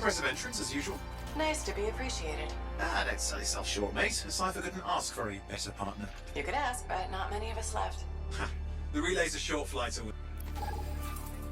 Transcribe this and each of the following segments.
Impressive entrance, as usual. Nice to be appreciated. Don't sell yourself short, mate. A cipher couldn't ask for a better partner. You could ask, but not many of us left. The relay's a short flight away.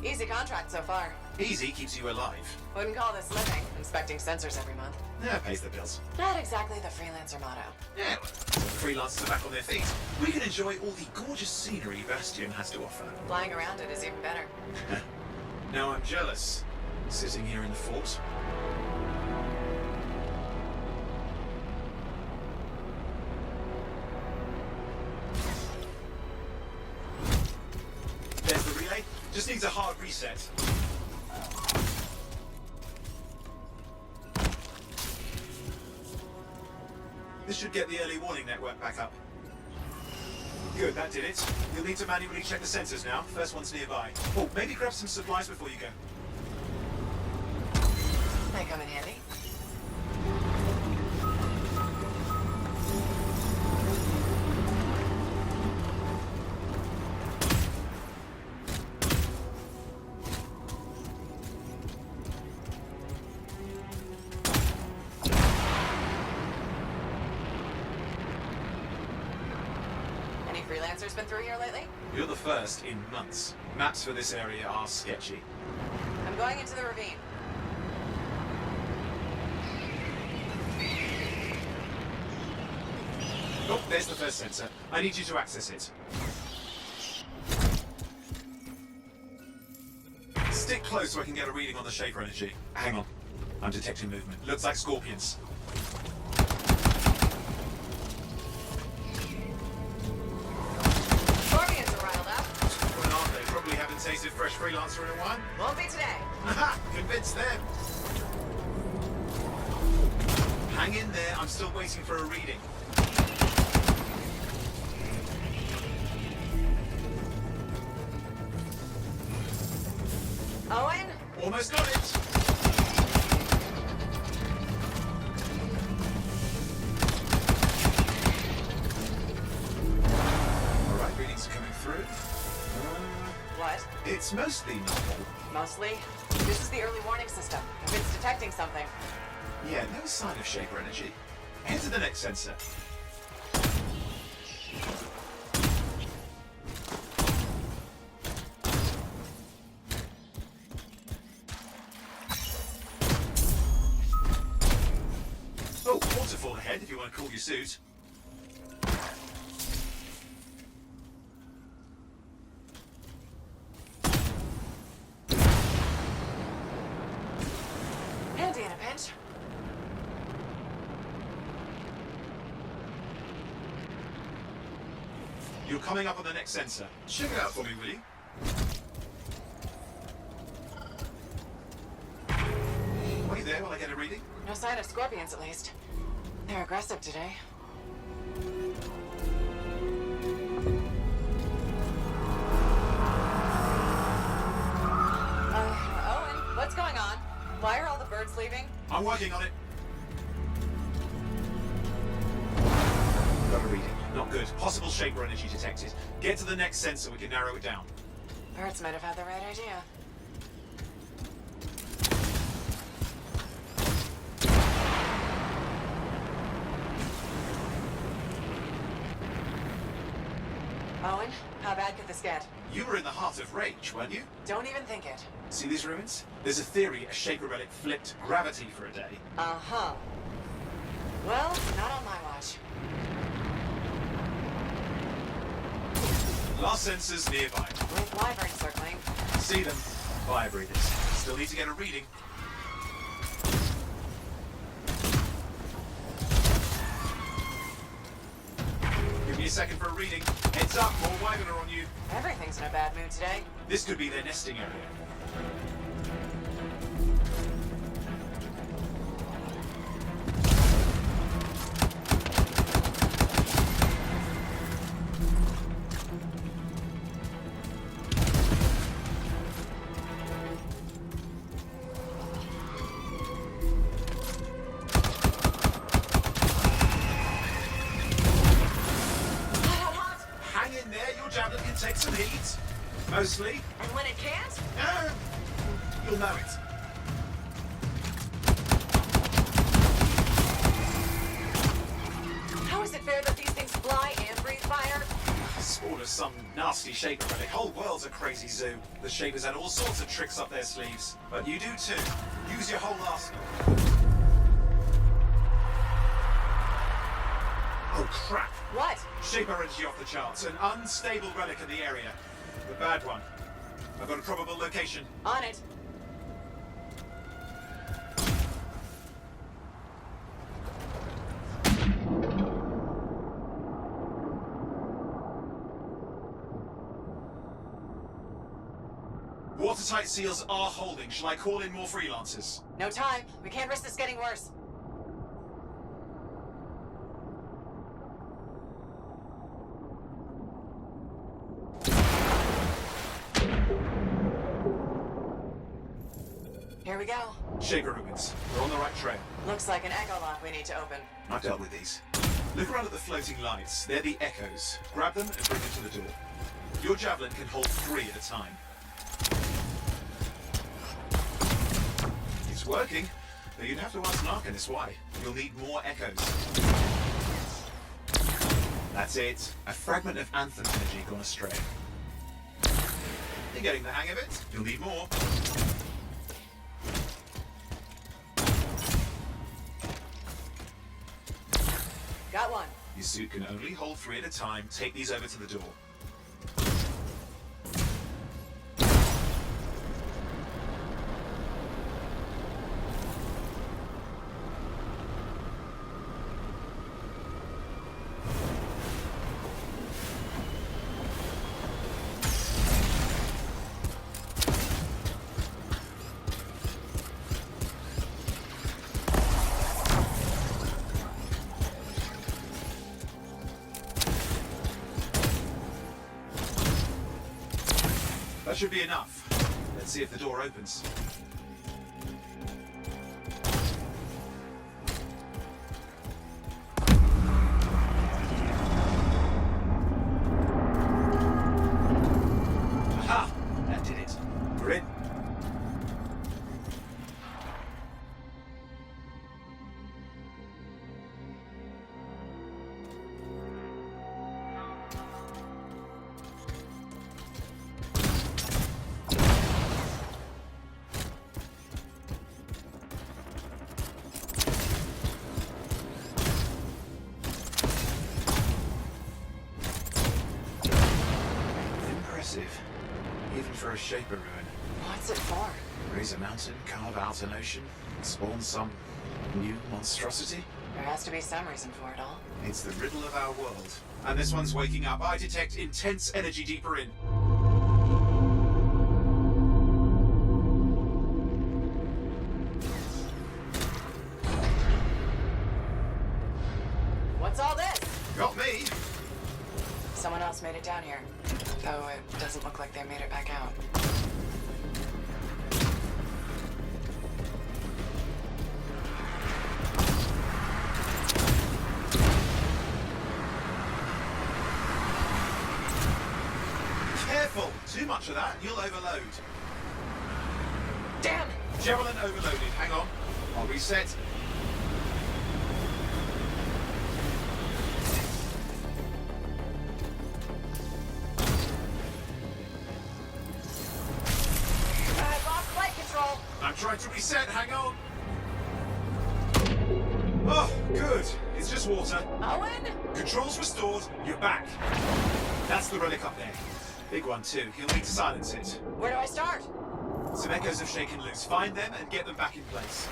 Easy contract so far. Easy keeps you alive. Wouldn't call this living, inspecting sensors every month. Yeah, pays the bills. Not exactly the freelancer motto. Yeah, well, freelancers are back on their feet. We can enjoy all the gorgeous scenery Bastion has to offer. Flying around it is even better. Now I'm jealous, sitting here in the fort. There's the relay. Just needs a hard reset. This should get the early warning network back up. Good, that did it. You'll need to manually check the sensors now. First one's nearby. Oh, maybe grab some supplies before you go. Might come in handy. Freelancers been through here lately? You're the first in months. Maps for this area are sketchy. I'm going into the ravine. Oh, there's the first sensor. I need you to access it. Stick close so I can get a reading on the shaper energy. Hang on. I'm detecting movement. Looks like scorpions. Tasted fresh freelancer in a while? Won't be today. Aha! Convince them. Hang in there, I'm still waiting for a reading. Owen? Almost got it. Alright, readings are coming through. What? It's mostly normal. Mostly? This is the early warning system. If it's detecting something. Yeah, no sign of shaper energy. Head to the next sensor. Oh, waterfall ahead if you want to cool your suit. Handy in a pinch. You're coming up on the next sensor. Check it out for me, will you? Wait there while I get a reading. No sign of scorpions, at least. They're aggressive today. Owen, what's going on? Why are all the birds leaving? I'm working on it. Got a reading. Not good. Possible shaper energy detected. Get to the next sensor, we can narrow it down. Birds might have had the right idea. Owen, how bad could this get? You were in the heart of rage, weren't you? Don't even think it. See these ruins? There's a theory a shaper relic flipped gravity for a day. Uh-huh. Well, not on my watch. Last sensors nearby. With wyvern circling. See them. Fire breathers. Still need to get a reading. Give me a second for a reading. Heads up, more wyvern are on you. Everything's in a bad mood today. This could be their nesting area. Javelin can take some heat. Mostly. And when it can't? You'll know it. it fair that these things fly and breathe fire? Spawn of some nasty shaper relic. Whole world's a crazy zoo. The shapers had all sorts of tricks up their sleeves. But you do too. Use your whole arsenal. Oh crap! What? Shaper energy off the charts. An unstable relic in the area. The bad one. I've got a probable location. On it. Watertight seals are holding. Shall I call in more freelancers? No time. We can't risk this getting worse. Here we go. Shaper ruins. We're on the right trail. Looks like an echo lock we need to open. I've dealt with these. Look around at the floating lights. They're the echoes. Grab them and bring them to the door. Your javelin can hold 3 at a time. It's working, but you'd have to ask Narconis why. You'll need more echoes. That's it. A fragment of Anthem energy gone astray. You're getting the hang of it. You'll need more. Got one. Your suit can only hold 3 at a time. Take these over to the door. That should be enough. Let's see if the door opens. Aha! That did it. We're in. Even for a shaper ruin. What's it for? Raise a mountain, carve out an ocean, spawn some new monstrosity? There has to be some reason for it all. It's the riddle of our world. And this one's waking up. I detect intense energy deeper in. What's all this? Got me! Someone else made it down here. Though it doesn't look like they made it back out. Careful! Too much of that, you'll overload. Damn! Javelin overloaded. Hang on. I'll reset. I'm trying to reset, hang on! Oh, good. It's just water. Owen? Controls restored, you're back. That's the relic up there. Big one too, he'll need to silence it. Where do I start? Some echoes have shaken loose. Find them and get them back in place.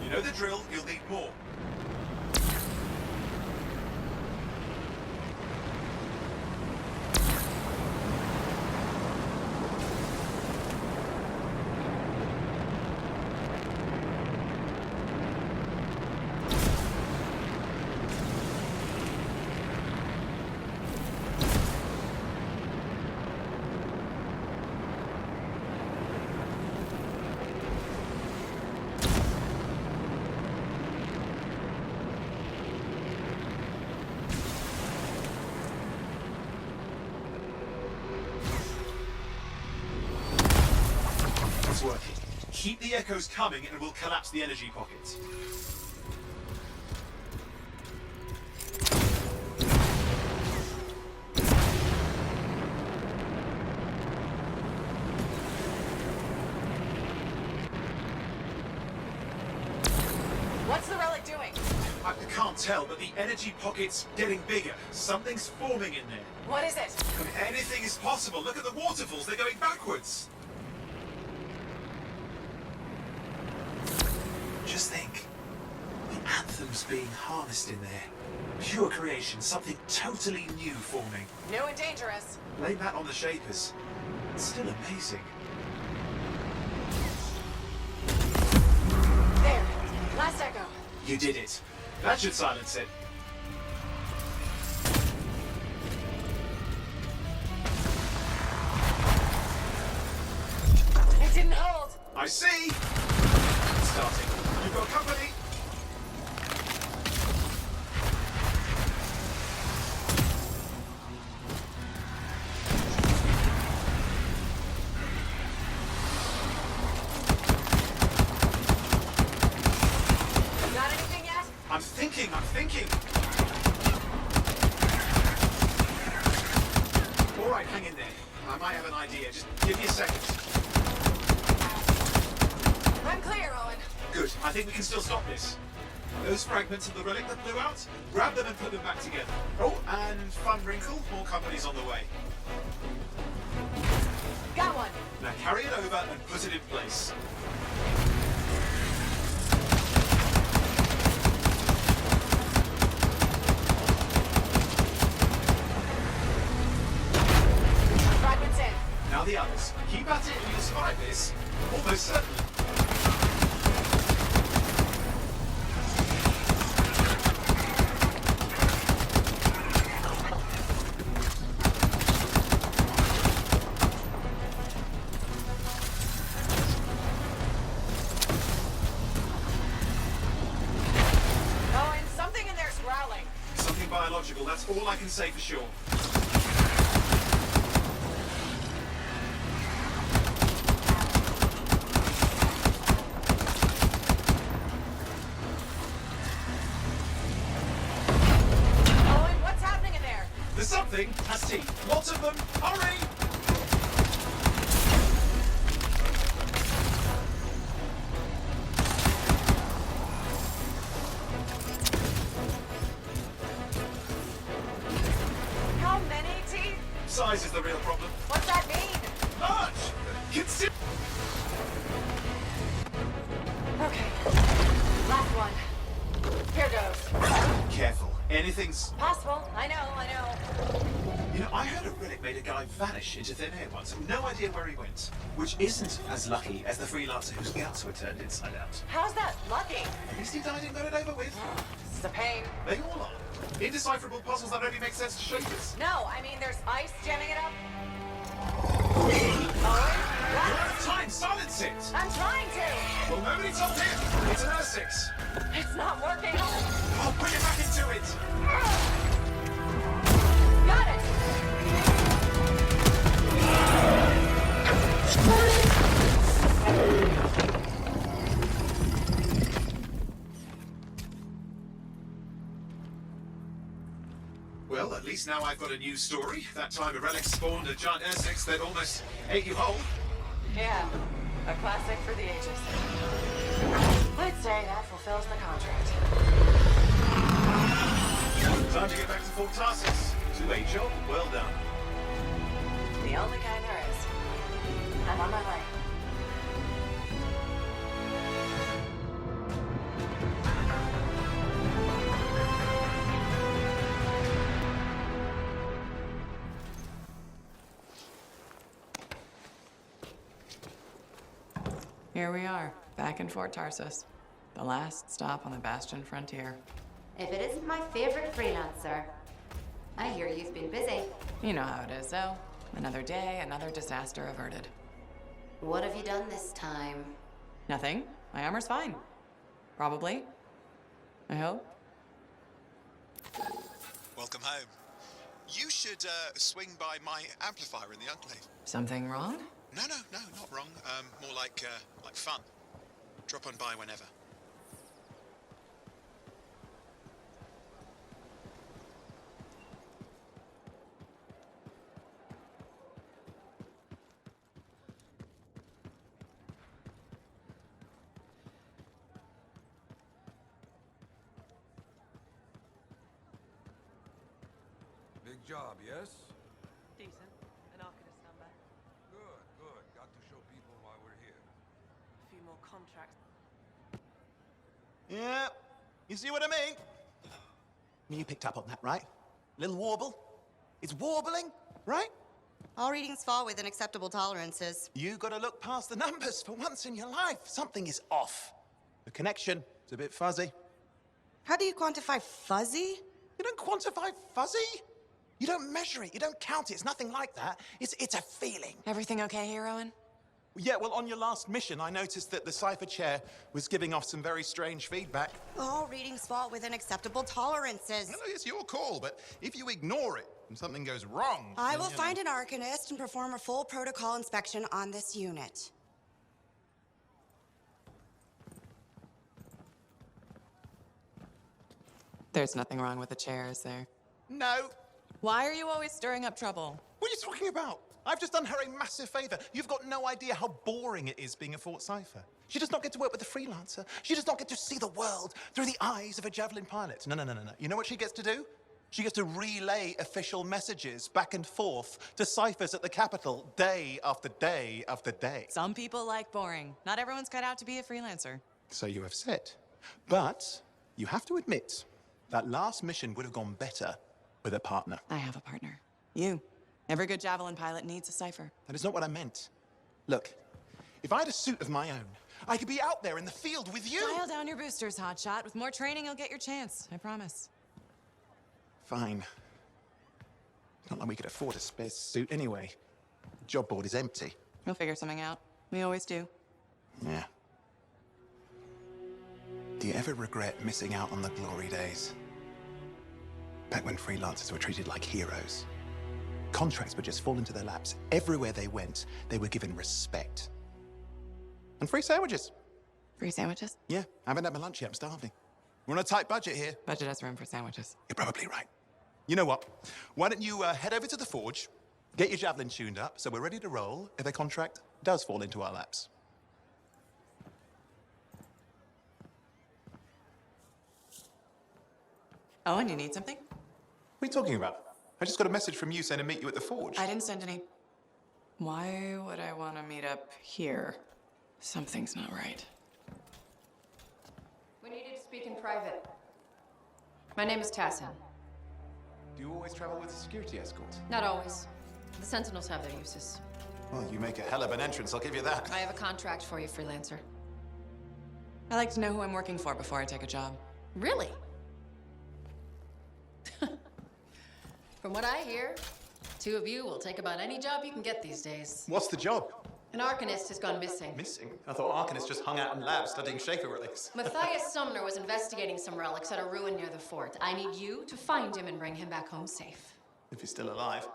You know the drill, you'll need more. Keep the echoes coming and we'll collapse the energy pocket. What's the relic doing? I can't tell, but the energy pocket's getting bigger. Something's forming in there. What is it? Anything is possible. Look at the waterfalls. They're going backwards. Just think. The Anthem's being harnessed in there. Pure creation. Something totally new forming. New and dangerous. Blame that on the Shapers. It's still amazing. There. Last echo. You did it. That should silence it. It didn't hold. I see. It's starting. You've got company. Got anything yet? I'm thinking. All right, hang in there. I might have an idea. Just give me a second. I'm clear, Owen. Good. I think we can still stop this. Those fragments of the relic that blew out, grab them and put them back together. Oh, and fun wrinkle, more companies on the way. Got one. Now carry it over and put it in place. Fragments in. Now the others. Keep at it and you'll survive this. Almost certainly. Owen, something in there's growling. Something biological, that's all I can say for sure. Owen, what's happening in there? There's something has teeth. Lots of them. Hurry! How many teeth? Size is the real problem. What's that mean? Large! Consider. Okay. Last one. Here goes. Careful. Anything's. Possible. I know. You know, I heard a relic made a guy vanish into thin air once. No idea where he went. Which isn't as lucky as the freelancer whose guts were turned inside out. How's that lucky? At least he died and got it over with. This is a pain. They all are. Indecipherable puzzles that only make sense to Shapers. No, I mean there's ice jamming it up. You're Owen, out of time. Silence it. I'm trying to. Well, nobody told him. It's an R6. It's not working. I'll put it back into it. Got it. Well, at least now I've got a new story. That time a relic spawned a giant R6 that almost ate you whole. Yeah, a classic for the ages. I'd say that fulfills the contract. Time to get back to Fort Tarsus. To a job well done. The only kind there is. I'm on my way. Here we are, back in Fort Tarsus. The last stop on the Bastion frontier. If it isn't my favorite freelancer. I hear you've been busy. You know how it is, though. Another day, another disaster averted. What have you done this time? Nothing. My armor's fine. Probably. I hope. Welcome home. You should swing by my amplifier in the Enclave. Something wrong? No, not wrong. More like fun. Drop on by whenever. Big job, yes? Decent. An Arcanist number. Good, good. Got to show people why we're here. A few more contracts. Yeah, you see what I mean? You picked up on that, right? Little warble? It's warbling, right? All readings fall within acceptable tolerances. You gotta look past the numbers for once in your life. Something is off. The connection is a bit fuzzy. How do you quantify fuzzy? You don't quantify fuzzy? You don't measure it, you don't count it, it's nothing like that. It's a feeling. Everything okay here, Owen? Yeah, well, on your last mission, I noticed that the cipher chair was giving off some very strange feedback. All readings fall within acceptable tolerances. No, it's your call, but if you ignore it and something goes wrong... I then, will you find know. an Arcanist and perform a full protocol inspection on this unit. There's nothing wrong with the chair, is there? No. Why are you always stirring up trouble? What are you talking about? I've just done her a massive favor. You've got no idea how boring it is being a Fort Cipher. She does not get to work with a freelancer. She does not get to see the world through the eyes of a javelin pilot. No. You know what she gets to do? She gets to relay official messages back and forth to ciphers at the Capitol day after day after day. Some people like boring. Not everyone's cut out to be a freelancer. So you have said. But you have to admit, that last mission would have gone better with a partner. I have a partner. You. Every good javelin pilot needs a cipher. That is not what I meant. Look, if I had a suit of my own, I could be out there in the field with you. Dial down your boosters, hotshot. With more training, you'll get your chance. I promise. Fine. Not like we could afford a spare suit anyway. The job board is empty. We'll figure something out. We always do. Yeah. Do you ever regret missing out on the glory days? Back when freelancers were treated like heroes. Contracts would just fall into their laps. Everywhere they went, they were given respect. And free sandwiches. Free sandwiches? Yeah, I haven't had my lunch yet. I'm starving. We're on a tight budget here. Budget has room for sandwiches. You're probably right. You know what? Why don't you head over to the forge, get your javelin tuned up, so we're ready to roll if a contract does fall into our laps. Oh, and you need something? What are you talking about? I just got a message from you saying to meet you at the forge. I didn't send any. Why would I want to meet up here? Something's not right. We needed to speak in private. My name is Tassin. Do you always travel with a security escort? Not always. The Sentinels have their uses. Well, you make a hell of an entrance, I'll give you that. I have a contract for you, freelancer. I like to know who I'm working for before I take a job. Really? From what I hear, two of you will take about any job you can get these days. What's the job? An Arcanist has gone missing. Missing? I thought Arcanists just hung out in labs studying Schaefer relics. Matthias Sumner was investigating some relics at a ruin near the fort. I need you to find him and bring him back home safe. If he's still alive.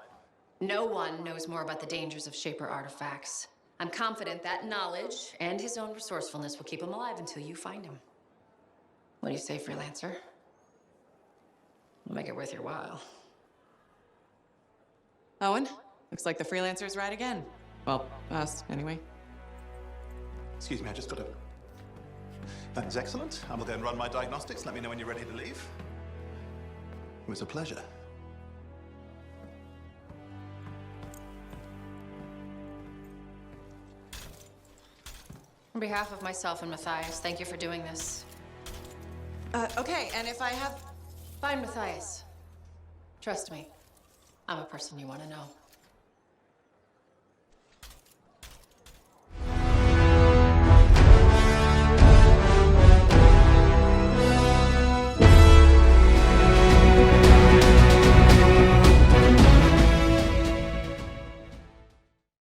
No one knows more about the dangers of Shaper artifacts. I'm confident that knowledge and his own resourcefulness will keep him alive until you find him. What do you say, freelancer? We'll make it worth your while. Owen, looks like the freelancers right again. Well, us, anyway. Excuse me, I just got a... That is excellent. I will go and run my diagnostics. Let me know when you're ready to leave. It was a pleasure. On behalf of myself and Matthias, thank you for doing this. Okay, and if I have... Fine, Matthias. Trust me, I'm a person you want to know.